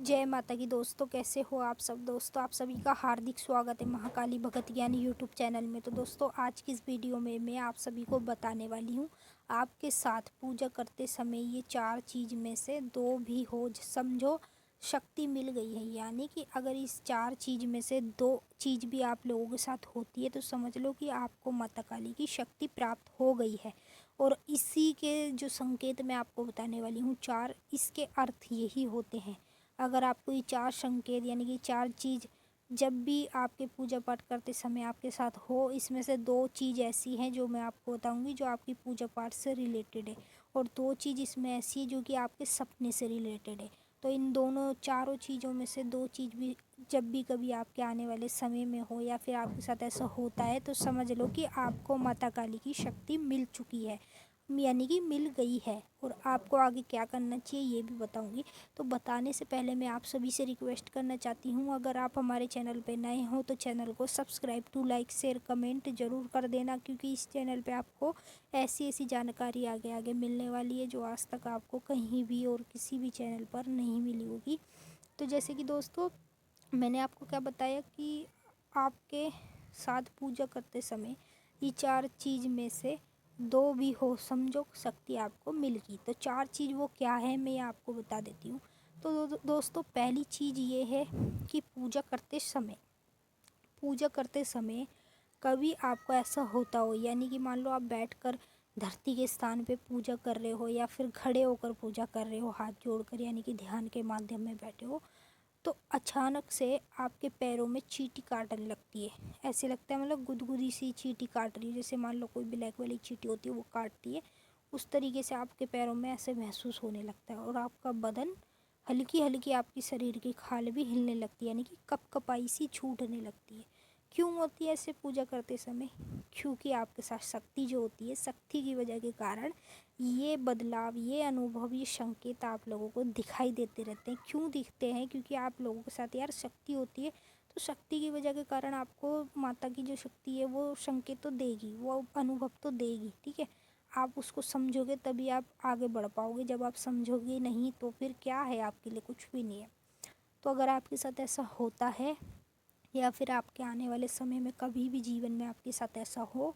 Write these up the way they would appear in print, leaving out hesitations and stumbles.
जय माता की दोस्तों, कैसे हो आप सब। दोस्तों आप सभी का हार्दिक स्वागत है महाकाली भगत ज्ञानी यूट्यूब चैनल में। तो दोस्तों आज की इस वीडियो में मैं आप सभी को बताने वाली हूँ आपके साथ पूजा करते समय ये 4 चीज़ में से 2 भी हो समझो शक्ति मिल गई है। यानी कि अगर इस 4 चीज़ में से 2 चीज़ भी आप लोगों के साथ होती है तो समझ लो कि आपको माता काली की शक्ति प्राप्त हो गई है। और इसी के जो संकेत मैं आपको बताने वाली हूँ 4, इसके अर्थ यही होते हैं। अगर आपको ये 4 संकेत यानी कि 4 चीज़ जब भी आपके पूजा पाठ करते समय आपके साथ हो, इसमें से 2 चीज़ ऐसी हैं जो मैं आपको बताऊंगी जो आपकी पूजा पाठ से रिलेटेड है, और 2 चीज़ इसमें ऐसी है जो कि आपके सपने से रिलेटेड है। तो इन दोनों चारों चीज़ों में से 2 चीज़ भी जब भी कभी आपके आने वाले समय में हो या फिर आपके साथ ऐसा होता है तो समझ लो कि आपको माता काली की शक्ति मिल चुकी है, यानी कि मिल गई है। और आपको आगे क्या करना चाहिए ये भी बताऊंगी। तो बताने से पहले मैं आप सभी से रिक्वेस्ट करना चाहती हूँ, अगर आप हमारे चैनल पे नए हो तो चैनल को subscribe to like share comment ज़रूर कर देना, क्योंकि इस चैनल पे आपको ऐसी ऐसी जानकारी आगे आगे मिलने वाली है जो आज तक आपको कहीं भी और किसी भी चैनल पर नहीं मिली होगी। तो जैसे कि दोस्तों मैंने आपको क्या बताया कि आपके साथ पूजा करते समय ये 4 चीज़ में से 2 भी हो समझो शक्ति आपको मिल गई। तो 4 चीज़ वो क्या है मैं आपको बता देती हूँ। तो दोस्तों पहली चीज़ ये है कि पूजा करते समय कभी आपको ऐसा होता हो, यानी कि मान लो आप बैठकर धरती के स्थान पे पूजा कर रहे हो या फिर खड़े होकर पूजा कर रहे हो हाथ जोड़कर, यानी कि ध्यान के माध्यम में बैठे हो, तो अचानक से आपके पैरों में चींटी काटने लगती है। ऐसे लगता है मतलब गुदगुदी सी चींटी काट रही है, जैसे मान लो कोई ब्लैक वाली चींटी होती है वो काटती है, उस तरीके से आपके पैरों में ऐसे महसूस होने लगता है। और आपका बदन हल्की हल्की आपकी शरीर की खाल भी हिलने लगती है, यानी कि कपकपाई सी छूटने लगती है। क्यों होती है ऐसे पूजा करते समय? क्योंकि आपके साथ शक्ति जो होती है, शक्ति की वजह के कारण ये बदलाव, ये अनुभव, ये संकेत आप लोगों को दिखाई देते रहते हैं। क्यों दिखते हैं? क्योंकि आप लोगों के साथ यार शक्ति होती है, तो शक्ति की वजह के कारण आपको माता की जो शक्ति है वो संकेत तो देगी, वो अनुभव तो देगी। ठीक है, आप उसको समझोगे तभी आप आगे बढ़ पाओगे। जब आप समझोगे नहीं तो फिर क्या है, आपके लिए कुछ भी नहीं है। तो अगर आपके साथ ऐसा होता है या फिर आपके आने वाले समय में कभी भी जीवन में आपके साथ ऐसा हो,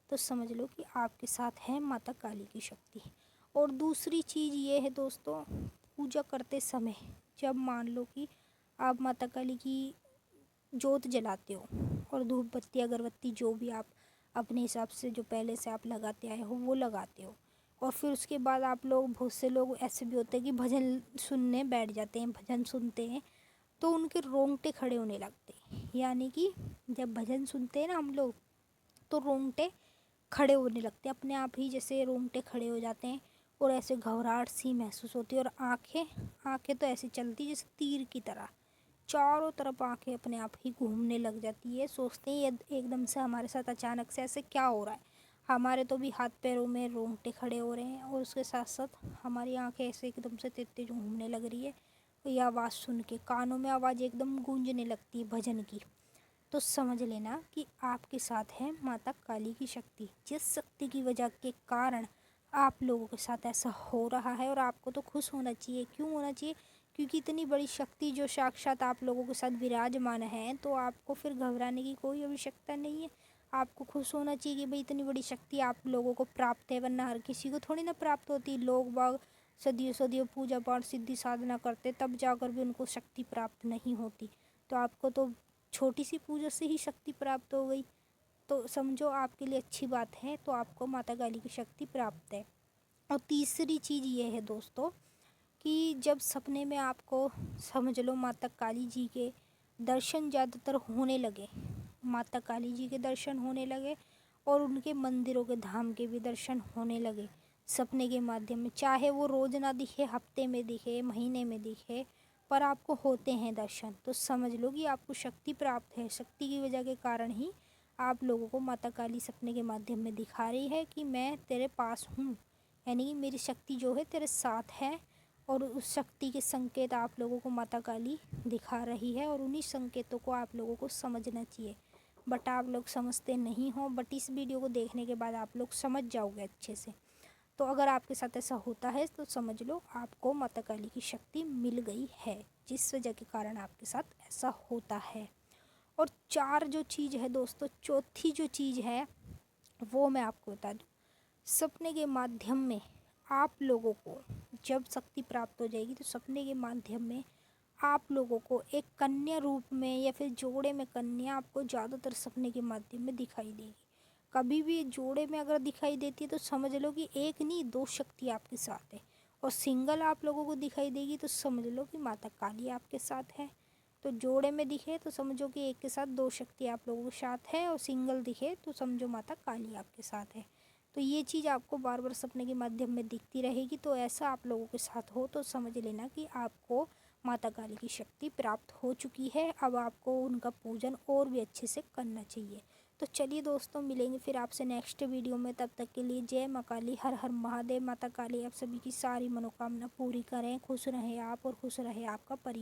तो समझ लो कि आपके साथ है माता काली की शक्ति। और दूसरी चीज़ ये है दोस्तों, पूजा करते समय जब मान लो कि आप माता काली की जोत जलाते हो और धूप बत्ती अगरबत्ती जो भी आप अपने हिसाब से जो पहले से आप लगाते आए हो वो लगाते हो, और फिर उसके बाद आप लोग, बहुत से लोग ऐसे भी होते हैं कि भजन सुनने बैठ जाते हैं, भजन सुनते हैं तो उनके रोंगटे खड़े होने लगते हैं। यानी कि जब भजन सुनते हैं ना हम लोग तो रोंगटे खड़े होने लगते हैं, अपने आप ही जैसे रोंगटे खड़े हो जाते हैं, और ऐसे घबराहट सी महसूस होती है। और आंखें आंखें तो ऐसे चलती जैसे तीर की तरह, चारों तरफ आंखें अपने आप ही घूमने लग जाती है। सोचते हैं ये एकदम से हमारे साथ अचानक से ऐसे क्या हो रहा है, हमारे तो भी हाथ पैरों में रोंगटे खड़े हो रहे हैं और उसके साथ साथ हमारी आंखें ऐसे एकदम से तेज तेज घूमने लग रही है। ये आवाज़ सुन के कानों में आवाज़ एकदम गूंजने लगती है भजन की। तो समझ लेना कि आपके साथ है माता काली की शक्ति, जिस शक्ति की वजह के कारण आप लोगों के साथ ऐसा हो रहा है। और आपको तो खुश होना चाहिए। क्यों होना चाहिए? क्योंकि इतनी बड़ी शक्ति जो साक्षात आप लोगों के साथ विराजमान है, तो आपको फिर घबराने की कोई आवश्यकता नहीं है। आपको खुश होना चाहिए कि भाई इतनी बड़ी शक्ति आप लोगों को प्राप्त है, वरना हर किसी को थोड़ी ना प्राप्त होती। लोग बाग सदियों सदियों पूजा पाठ सिद्धि साधना करते तब जाकर भी उनको शक्ति प्राप्त नहीं होती। तो आपको तो छोटी सी पूजा से ही शक्ति प्राप्त हो गई, तो समझो आपके लिए अच्छी बात है। तो आपको माता काली की शक्ति प्राप्त है। और तीसरी चीज़ ये है दोस्तों कि जब सपने में आपको समझ लो माता काली जी के दर्शन ज़्यादातर होने लगे, माता काली जी के दर्शन होने लगे और उनके मंदिरों के धाम के भी दर्शन होने लगे सपने के माध्यम में, चाहे वो रोज़ ना दिखे, हफ्ते में दिखे, महीने में दिखे, पर आपको होते हैं दर्शन, तो समझ लो कि आपको शक्ति प्राप्त है। शक्ति की वजह के कारण ही आप लोगों को माता काली सपने के माध्यम में दिखा रही है कि मैं तेरे पास हूँ, यानी कि मेरी शक्ति जो है तेरे साथ है। और उस शक्ति के संकेत आप लोगों को माता काली दिखा रही है, और उन्हीं संकेतों को आप लोगों को समझना चाहिए। बट आप लोग समझते नहीं हो, बट इस वीडियो को देखने के बाद आप लोग समझ जाओगे अच्छे से। तो अगर आपके साथ ऐसा होता है तो समझ लो आपको माता काली की शक्ति मिल गई है। जिस वजह के कारण आपके साथ ऐसा होता है। और 4 जो चीज़ है दोस्तों, चौथी जो चीज़ है वो मैं आपको बता दूँ। सपने के माध्यम में आप लोगों को जब शक्ति प्राप्त हो जाएगी तो सपने के माध्यम में आप लोगों को एक कन्या रूप में या फिर जोड़े में कन्या आपको ज़्यादातर सपने के माध्यम में दिखाई देगी। कभी भी जोड़े में अगर दिखाई देती है तो समझ लो कि एक नहीं 2 शक्ति आपके साथ है। और सिंगल आप लोगों को दिखाई देगी तो समझ लो कि माता काली आपके साथ है। तो जोड़े में दिखे तो समझो कि एक के साथ 2 शक्ति आप लोगों के साथ है, और सिंगल दिखे तो समझो माता काली आपके साथ है। तो ये चीज़ आपको बार बार सपने के माध्यम में दिखती रहेगी। तो ऐसा आप लोगों के साथ हो तो समझ लेना कि आपको माता काली की शक्ति प्राप्त हो चुकी है। अब आपको उनका पूजन और भी अच्छे से करना चाहिए। तो चलिए दोस्तों, मिलेंगे फिर आपसे नेक्स्ट वीडियो में। तब तक के लिए जय माँ काली, हर हर महादेव। माता काली आप सभी की सारी मनोकामना पूरी करें। खुश रहें आप और खुश रहे आपका परिवार।